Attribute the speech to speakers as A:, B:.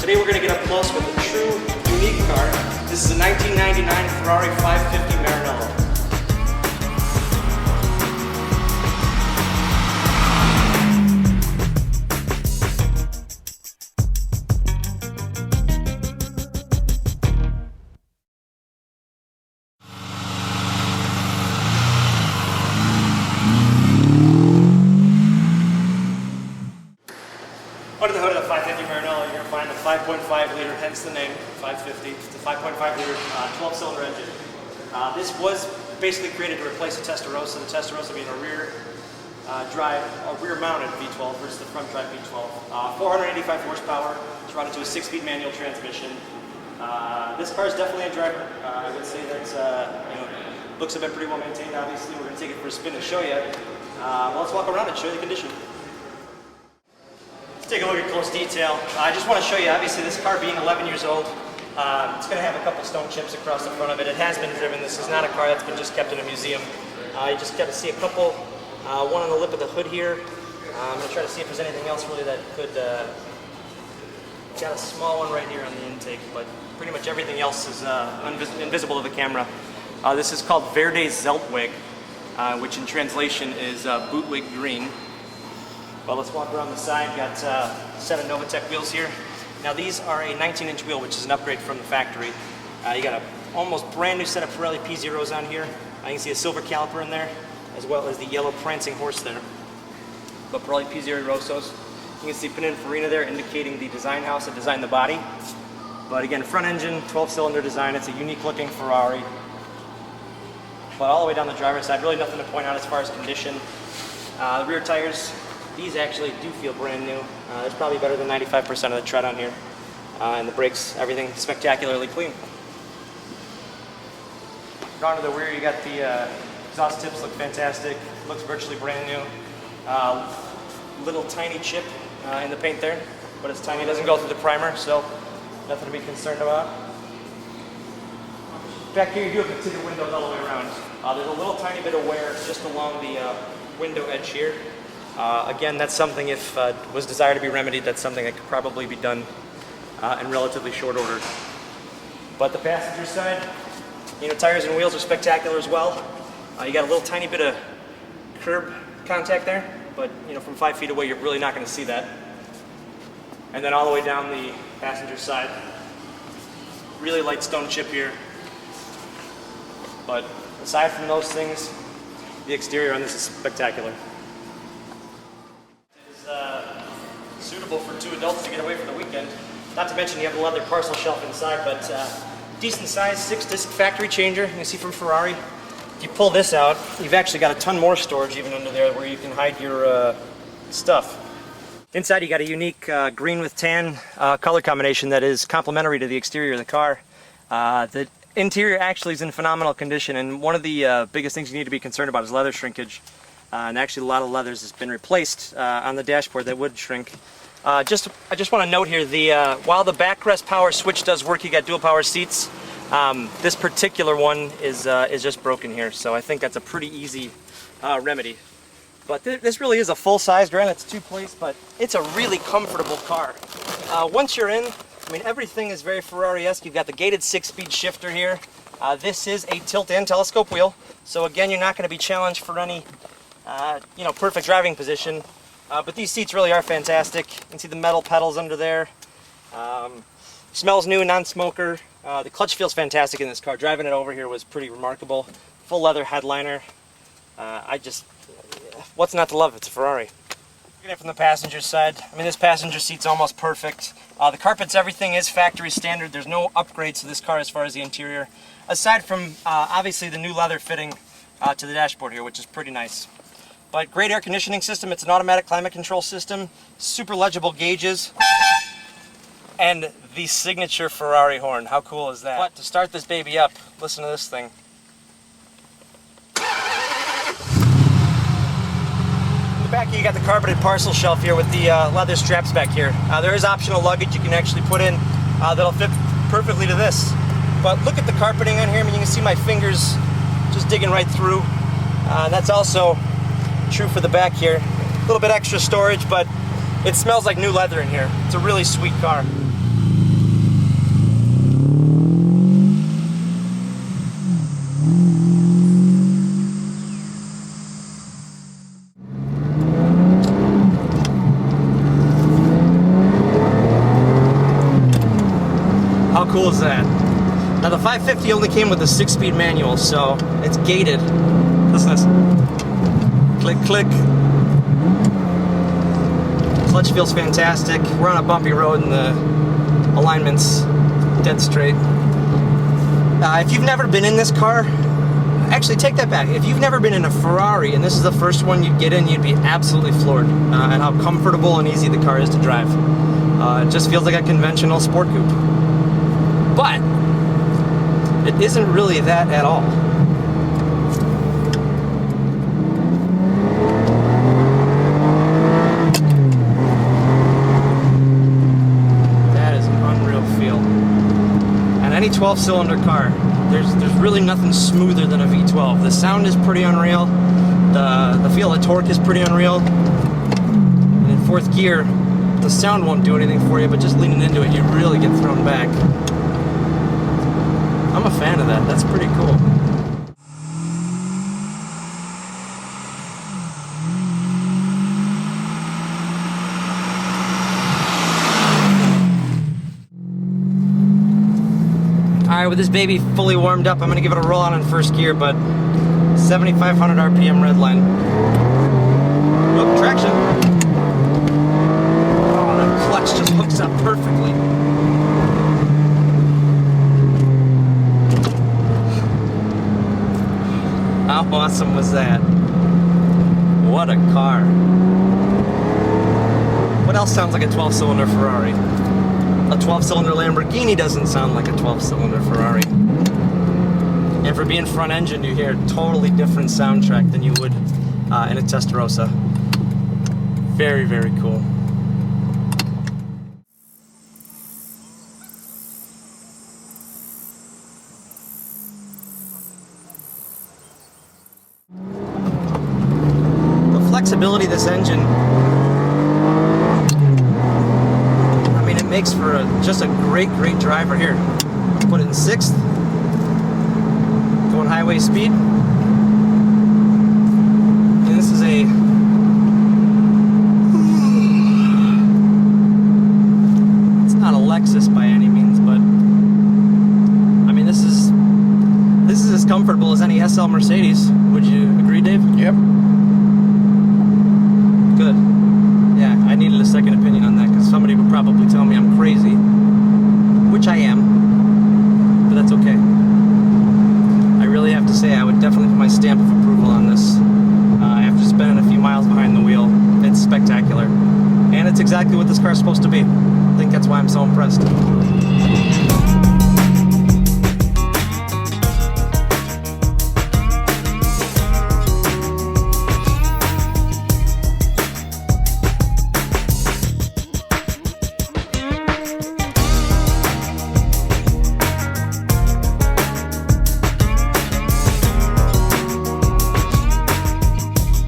A: Today we're going to get up close with a true, unique car. This is a 1999 Ferrari 550 Maranello. Under the hood of the 550 Maranello, you're going to find the 5.5 liter, hence the name, 550. It's a 5.5 liter 12-cylinder engine. This was basically created to replace a Testarossa. The Testarossa being a rear rear-mounted V12 versus the front-drive V12. 485 horsepower. It's run into a 6-speed manual transmission. This car is definitely a driver. I would say that looks have been pretty well maintained. Obviously, we're going to take it for a spin and show you. Well, let's walk around and show you the condition. Let's take a look at close detail. I just want to show you, obviously, this car being 11 years old, it's going to have a couple stone chips across the front of it. It has been driven. This is not a car that's been just kept in a museum. You just got to see a couple, one on the lip of the hood here. I'm going to try to see if there's anything else really that could, got a small one right here on the intake, but pretty much everything else is invisible to the camera. This is called Verde Zeltweg, which in translation is bootwig green. Well, let's walk around the side. Got a set of Novatec wheels here. Now these are a 19-inch wheel, which is an upgrade from the factory. You got an almost brand new set of Pirelli P0s on here. You can see a silver caliper in there, as well as the yellow prancing horse there. But Pirelli P0 Rossos. You can see Pininfarina there, indicating the design house that designed the body. But again, front engine, 12-cylinder design. It's a unique-looking Ferrari. But all the way down the driver's side, really nothing to point out as far as condition. The rear tires. These actually do feel brand new. It's probably better than 95% of the tread on here. And the brakes, everything spectacularly clean. Down to the rear, you got the exhaust tips look fantastic. Looks virtually brand new. Little tiny chip in the paint there, but it's tiny. It doesn't go through the primer, so nothing to be concerned about. Back here, you do have the tinted windows all the way around. There's a little tiny bit of wear just along the window edge here. Again, that's something, if was desired to be remedied, that's something that could probably be done in relatively short order. But the passenger side, tires and wheels are spectacular as well. You got a little tiny bit of curb contact there, but from 5 feet away, you're really not going to see that. And then all the way down the passenger side, really light stone chip here. But aside from those things, the exterior on this is spectacular. Suitable for 2 adults to get away for the weekend. Not to mention you have a leather parcel shelf inside, but decent size 6-disc factory changer. You can see from Ferrari. If you pull this out, you've actually got a ton more storage even under there where you can hide your stuff. Inside you got a unique green with tan color combination that is complementary to the exterior of the car. The interior actually is in phenomenal condition, and one of the biggest things you need to be concerned about is leather shrinkage. And actually a lot of leathers has been replaced on the dashboard that would shrink. I just want to note here, while the backrest power switch does work, you got dual power seats. This particular one is just broken here, so I think that's a pretty easy remedy. But this really is a full-size, granted it's 2-place, but it's a really comfortable car. Once you're in, everything is very Ferrari-esque. You've got the gated 6-speed shifter here. This is a tilt and telescope wheel, so again, you're not going to be challenged for any perfect driving position. But these seats really are fantastic. You can see the metal pedals under there. Smells new, non-smoker. The clutch feels fantastic in this car. Driving it over here was pretty remarkable. Full leather headliner. What's not to love? It's a Ferrari. Looking at it from the passenger side, this passenger seat's almost perfect. The carpets, everything is factory standard. There's no upgrades to this car as far as the interior, aside from obviously the new leather fitting to the dashboard here, which is pretty nice. But great air conditioning system. It's an automatic climate control system, super legible gauges, and the signature Ferrari horn. How cool is that? But to start this baby up, listen to this thing. In the back, you got the carpeted parcel shelf here with the leather straps back here. There is optional luggage you can actually put in that'll fit perfectly to this. But look at the carpeting on here. You can see my fingers just digging right through. That's also true for the back here. A little bit extra storage, but it smells like new leather in here. It's a really sweet car. the 550 only came with a 6-speed manual, so it's gated. Listen to this. Click, click. Clutch feels fantastic. We're on a bumpy road and the alignment's dead straight. If you've never been in this car, actually take that back. If you've never been in a Ferrari and this is the first one you'd get in, you'd be absolutely floored at how comfortable and easy the car is to drive. It just feels like a conventional sport coupe. But it isn't really that at all. That is an unreal feel. And any 12-cylinder car, there's really nothing smoother than a V12. The sound is pretty unreal. The feel of torque is pretty unreal. And in fourth gear, the sound won't do anything for you, but just leaning into it, you really get thrown back. I'm a fan of that. That's pretty cool. Alright, with this baby fully warmed up, I'm going to give it a roll on in first gear, but 7,500 RPM redline. Whoop, traction. Oh, that clutch just hooks up perfectly. How awesome was that? What a car. What else sounds like a 12-cylinder Ferrari? A 12-cylinder Lamborghini doesn't sound like a 12-cylinder Ferrari. And for being front-engine, you hear a totally different soundtrack than you would in a Testarossa. Very, very cool. Flexibility of this engine, I mean, it makes for just a great driver here. Put it in 6th, going highway speed, and this is it's not a Lexus by any means, but I mean, this is as comfortable as any SL Mercedes. Would you agree, Dave?
B: Yep.
A: Good. Yeah, I needed a second opinion on that because somebody would probably tell me I'm crazy, which I am, but that's okay. I really have to say I would definitely put my stamp of approval on this. After spending a few miles behind the wheel, it's spectacular. And it's exactly what this car is supposed to be. I think that's why I'm so impressed.